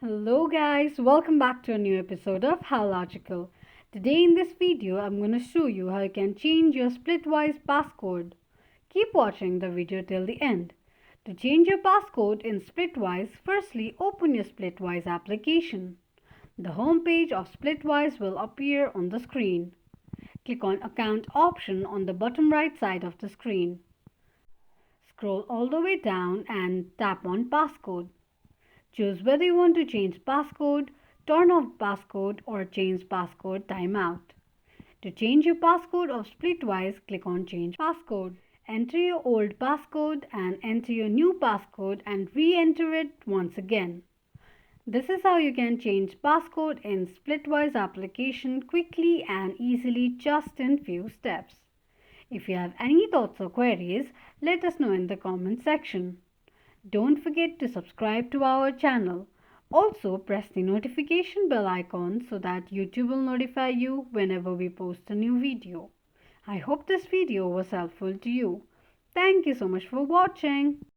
Hello guys, welcome back to a new episode of How Logical. Today in this video, I'm going to show you how you can change your splitwise passcode. Keep watching the video till the end. To change your passcode in Splitwise, firstly open your Splitwise application. The home page of Splitwise will appear on the screen. Click on Account option on the bottom right side of the screen. Scroll all the way down and tap on Passcode. Choose whether you want to change passcode, turn off passcode or change passcode timeout. To change your passcode of Splitwise, click on Change Passcode. Enter your old passcode and enter your new passcode and re-enter it once again. This is how you can change passcode in Splitwise application quickly and easily just in few steps. If you have any thoughts or queries, let us know in the comment section. Don't forget to subscribe to our channel. Also, press the notification bell icon so that YouTube will notify you whenever we post a new video. I hope this video was helpful to you. Thank you so much for watching.